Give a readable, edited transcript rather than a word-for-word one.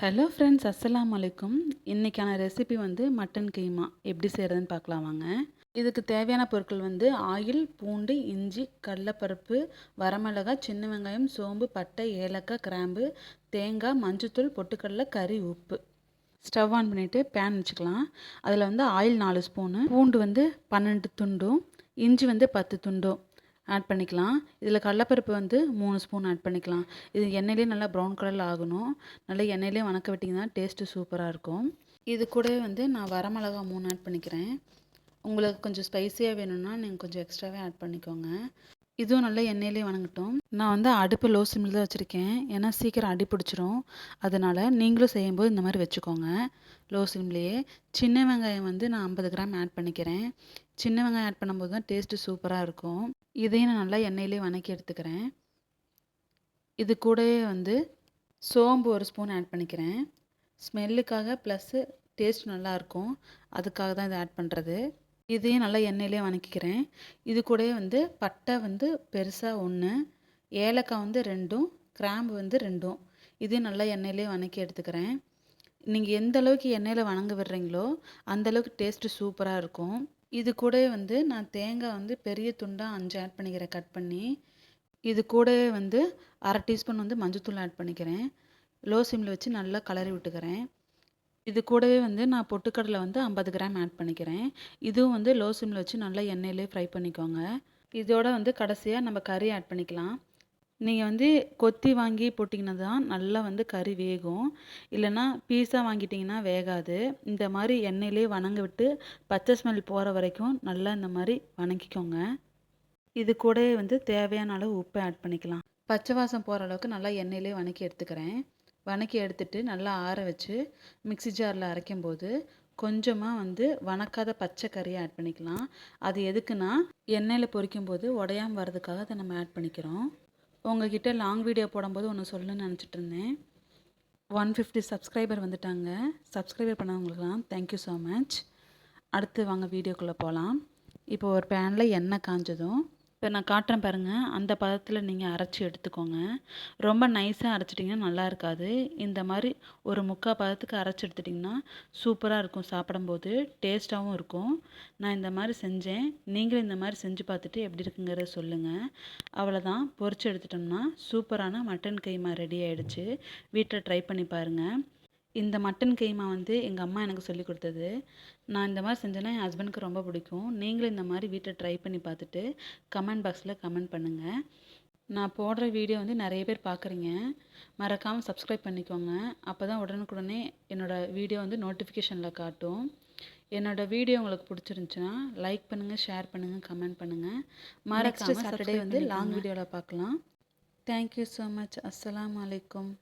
Hello friends, அஸ்ஸலாமு அலைக்கும். இன்றைக்கான ரெசிபி வந்து மட்டன் கீமா எப்படி செய்கிறதுன்னு பார்க்கலாம் வாங்க. இதுக்கு தேவையான பொருட்கள் வந்து ஆயில், பூண்டு, இஞ்சி, கடலைப்பருப்பு, வரமிளகாய், சின்ன வெங்காயம், சோம்பு, பட்டை, ஏலக்காய், கிராம்பு, தேங்காய், மஞ்சத்தூள், பொட்டுக்கடலை, கறி, உப்பு. ஸ்டவ் ஆன் பண்ணிவிட்டு பேன் வச்சுக்கலாம். அதில் வந்து ஆயில் 4 ஸ்பூனு, பூண்டு வந்து 12 துண்டும், இஞ்சி வந்து 10 துண்டும் ஆட் பண்ணிக்கலாம். இதில் கடலைப்பருப்பு வந்து 3 ஸ்பூன் ஆட் பண்ணிக்கலாம். இது எண்ணெயிலே நல்லா ப்ரௌன் கலரில் ஆகணும். நல்லா எண்ணெயிலே வணக்க விட்டிங்கன்னா டேஸ்ட்டு சூப்பராக இருக்கும். இது கூடவே வந்து நான் வரமிளகா 3 ஆட் பண்ணிக்கிறேன். உங்களுக்கு கொஞ்சம் ஸ்பைஸியாக வேணும்னா நீங்கள் கொஞ்சம் எக்ஸ்ட்ராவே ஆட் பண்ணிக்கோங்க. இதுவும் நல்லா எண்ணெயிலே வணங்கட்டும். நான் வந்து அடுப்பு லோ சிம்மில் தான் வச்சுருக்கேன். ஏன்னா சீக்கிரம் அடி பிடிச்சிரும். அதனால் நீங்களும் செய்யும்போது இந்த மாதிரி வச்சுக்கோங்க லோ சிம்லேயே. சின்ன வெங்காயம் வந்து நான் 50 கிராம் ஆட் பண்ணிக்கிறேன். சின்ன வெங்காயம் ஆட் பண்ணும்போது தான் டேஸ்ட்டு சூப்பராக இருக்கும். இதையும் நான் நல்லா எண்ணெயிலே வணக்கி எடுத்துக்கிறேன். இது கூடவே வந்து சோம்பு 1 ஸ்பூன் ஆட் பண்ணிக்கிறேன். ஸ்மெல்லுக்காக ப்ளஸ்ஸு டேஸ்ட் நல்லாயிருக்கும், அதுக்காக தான் இதை ஆட் பண்ணுறது. இதையும் நல்லா எண்ணெயிலே வணக்கிக்கிறேன். இது கூடவே வந்து பட்டை வந்து பெருசாக 1, ஏலக்காய் வந்து 2ம், கிராம்பு வந்து 2ம். இதையும் நல்லா எண்ணெயிலே வணக்கி எடுத்துக்கிறேன். நீங்கள் எந்த அளவுக்கு எண்ணெயில் வணங்க விடுறீங்களோ அந்தளவுக்கு டேஸ்ட்டு சூப்பராக இருக்கும். இது கூடவே வந்து நான் தேங்காய் வந்து பெரிய துண்டாக 5 ஆட் பண்ணிக்கிறேன் கட் பண்ணி. இது கூடவே வந்து 1/2 டீஸ்பூன் வந்து மஞ்சத்தூள் ஆட் பண்ணிக்கிறேன். லோ சிம்மில் வச்சு நல்லா கலரி விட்டுக்கிறேன். இது கூடவே வந்து நான் பொட்டுக்கடலை வந்து 50 கிராம் ஆட் பண்ணிக்கிறேன். இதுவும் வந்து லோ சிம்மில் வச்சு நல்லா எண்ணெயிலே ஃப்ரை பண்ணிக்கோங்க. இதோட வந்து கடைசியாக நம்ம கறி ஆட் பண்ணிக்கலாம். நீங்கள் வந்து கொத்தி வாங்கி போட்டிங்கன்னா தான் நல்லா வந்து கறி வேகும். இல்லைன்னா பீஸாக வாங்கிட்டிங்கன்னா வேகாது. இந்த மாதிரி எண்ணெயிலே வணங்க விட்டு பச்சை ஸ்மெல் போகிற வரைக்கும் நல்லா இந்த மாதிரி வணக்கிக்கோங்க. இது கூடவே வந்து தேவையான அளவு உப்பு ஆட் பண்ணிக்கலாம். பச்சை வாசம் போகிற அளவுக்கு நல்லா எண்ணெயிலே வணக்கி எடுத்துக்கிறேன். வணக்கி எடுத்துட்டு நல்லா ஆற வச்சு மிக்ஸி ஜாரில் அரைக்கும்போது கொஞ்சமாக வந்து வணக்காத பச்சை கறியை ஆட் பண்ணிக்கலாம். அது எதுக்குன்னா எண்ணெயில் பொரிக்கும்போது உடையாமல் வர்றதுக்காக அதை நம்ம ஆட் பண்ணிக்கிறோம். உங்ககிட்ட லாங் வீடியோ போடும்போது ஒன்று சொல்லணும்னு நினச்சிட்டு இருந்தேன். 150 சப்ஸ்கிரைபர் வந்துட்டாங்க. சப்ஸ்கிரைபர் பண்ணவங்களுக்குலாம் தேங்க்யூ ஸோ மச். அடுத்து வாங்க வீடியோக்குள்ளே போகலாம். இப்போ ஒரு பேனில் எண்ணெய் காஞ்சதும் இப்போ நான் காட்டுறேன் பாருங்கள், அந்த பதத்தில் நீங்கள் அரைச்சி எடுத்துக்கோங்க. ரொம்ப நைஸாக அரைச்சிட்டிங்கன்னா நல்லா இருக்காது. இந்த மாதிரி ஒரு முக்கால் பதத்துக்கு அரைச்சி எடுத்துட்டிங்கன்னா சூப்பராக இருக்கும், சாப்பிடும்போது டேஸ்ட்டாகவும் இருக்கும். நான் இந்த மாதிரி செஞ்சேன். நீங்களும் இந்த மாதிரி செஞ்சு பார்த்துட்டு எப்படி இருக்குங்கிறத சொல்லுங்கள். அவ்வளோதான், பொரிச்சு எடுத்துட்டோம்னா சூப்பரான மட்டன் கைமா ரெடி ஆகிடுச்சு. வீட்டில் ட்ரை பண்ணி பாருங்கள். இந்த மட்டன் கைமா வந்து எங்கள் அம்மா எனக்கு சொல்லி கொடுத்தது. நான் இந்த மாதிரி செஞ்சேன்னா என் ஹஸ்பண்டுக்கு ரொம்ப பிடிக்கும். நீங்களும் இந்த மாதிரி வீட்டில் ட்ரை பண்ணி பார்த்துட்டு கமெண்ட் பாக்ஸில் கமெண்ட் பண்ணுங்கள். நான் போடுற வீடியோ வந்து நிறைய பேர் பார்க்குறீங்க. மறக்காமல் சப்ஸ்கிரைப் பண்ணிக்கோங்க. அப்போ தான் உடனுக்குடனே என்னோடய வீடியோ வந்து நோட்டிஃபிகேஷனில் காட்டும். என்னோடய வீடியோ உங்களுக்கு பிடிச்சிருந்துச்சுன்னா லைக் பண்ணுங்கள், ஷேர் பண்ணுங்கள், கமெண்ட் பண்ணுங்கள். மறக்காமல் சாட்டர்டே வந்து லாங் வீடியோவில் பார்க்கலாம். Thank you so much. அஸ்ஸலாமு அலைக்கும்.